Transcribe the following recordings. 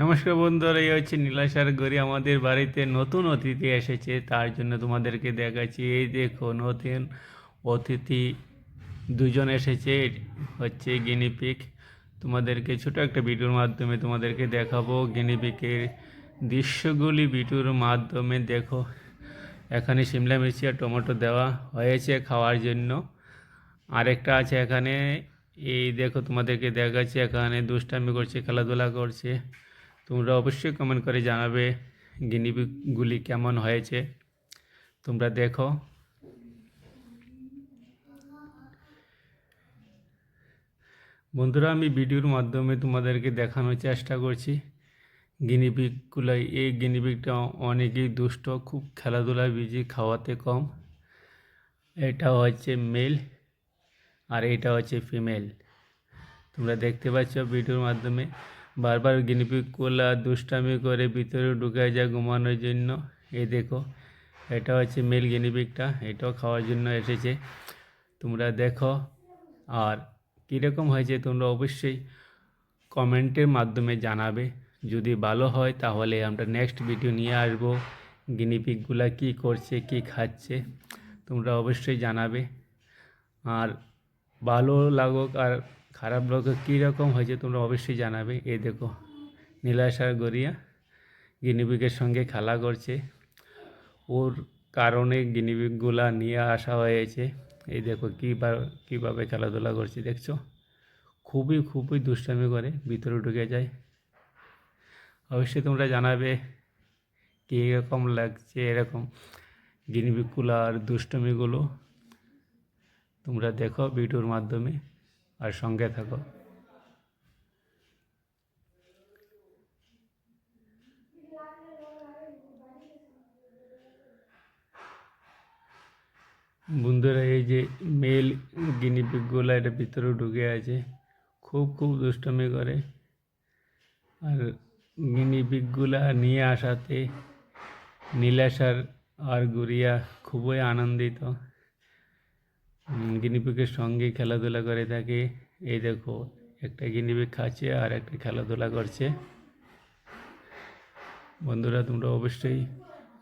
নমস্কার বন্ধুরা, এই হচ্ছে নীলাশার গড়ি। আমাদের বাড়িতে নতুন অতিথি এসেছে, তার জন্য তোমাদেরকে দেখাচ্ছি। এই দেখো, নতুন অতিথি দুজন এসেছে, হচ্ছে গিনিপিগ। তোমাদেরকে ছোট একটা ভিডিওর মাধ্যমে তোমাদেরকে দেখাবো গিনিপিগের দৃশ্যগুলি। ভিডিওর মাধ্যমে দেখো, এখানে শিমলা মির্চি আর টমেটো দেওয়া হয়েছে খাওয়ার জন্য। আরেকটা আছে এখানে, এই দেখো তোমাদেরকে দেখাচ্ছি, এখানে দুষ্টামি করছে, খেলাধুলা করছে। তোমরা অবশ্যই কমেন্ট করে জানাবে গিনিপিগগুলি কেমন হয়েছে। তোমরা দেখো। বন্ধুরা, আমি ভিডিওর মাধ্যমে তোমাদেরকে দেখানোর চেষ্টা করছি গিনিপিগগুলো। এই গিনিপিগটা অনেকই দুষ্ট, খুব খেলাধুলায় বিজি, খাওয়াতে কম। এটা হচ্ছে মেল আর এটা হচ্ছে ফিমেল। তোমরা দেখতে পাচ্ছ ভিডিওর মাধ্যমে। বারবার গিনিপিগগুলা দুষ্টামি করে ভিতরে ঢুকে যায় ঘুমানোর জন্য। এই দেখো, এটা হচ্ছে মেল গিনিপিগটা, এটাও খাওয়ার জন্য এসেছে। তোমরা দেখো। আর কীরকম হয়েছে তোমরা অবশ্যই কমেন্টের মাধ্যমে জানাবে। যদি ভালো হয় তাহলে আমরা নেক্সট ভিডিও নিয়ে আসবো, গিনিপিগগুলা কী করছে, কী খাচ্ছে, তোমরা অবশ্যই জানাবে। আর ভালো লাগুক আর খারাপ লাগুক, কীরকম হয়েছে তোমরা অবশ্যই জানাবে। এই দেখো, নীলাশার গড়িয়া গিনিপিগের সঙ্গে খেলা করছে। ওর কারণে গিনিপিগগুলা নিয়ে আসা হয়েছে। এই দেখো কীভাবে খেলাধুলা করছে, দেখছো? খুবই খুবই দুষ্টামি করে, ভিতরে ঢুকে যায়। অবশ্যই তোমরা জানাবে কীরকম লাগছে এরকম গিনিপিগগুলো আর দুষ্টমিগুলো। তোমরা দেখো ভিডিওর মাধ্যমে আর সঙ্গে থাকো। বন্ধুরা, এই যে মেল গিনিপিগগুলো এটা ভিতরে ঢুকে আছে, খুব খুব দুষ্টমি করে। আর গিনিপিগগুলা নিয়ে আসাতে নীলাশার আর গুড়িয়া খুবই আনন্দিত, গিনিপিগের সঙ্গে খেলাধুলা করে থাকে। এই দেখো, একটা গিনিপিগ খাচ্ছে আর একটা খেলাধুলা করছে। বন্ধুরা, তোমরা অবশ্যই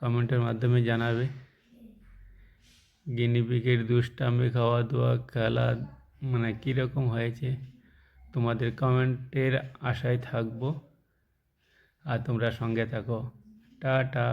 কমেন্টের মাধ্যমে জানাবে গিনিপিগের দুষ্টামি, খাওয়া দাওয়া, খেলা মানে কীরকম হয়েছে। তোমাদের কমেন্টের আশায় থাকবো। আর তোমরা সঙ্গে থাকো। টাটা।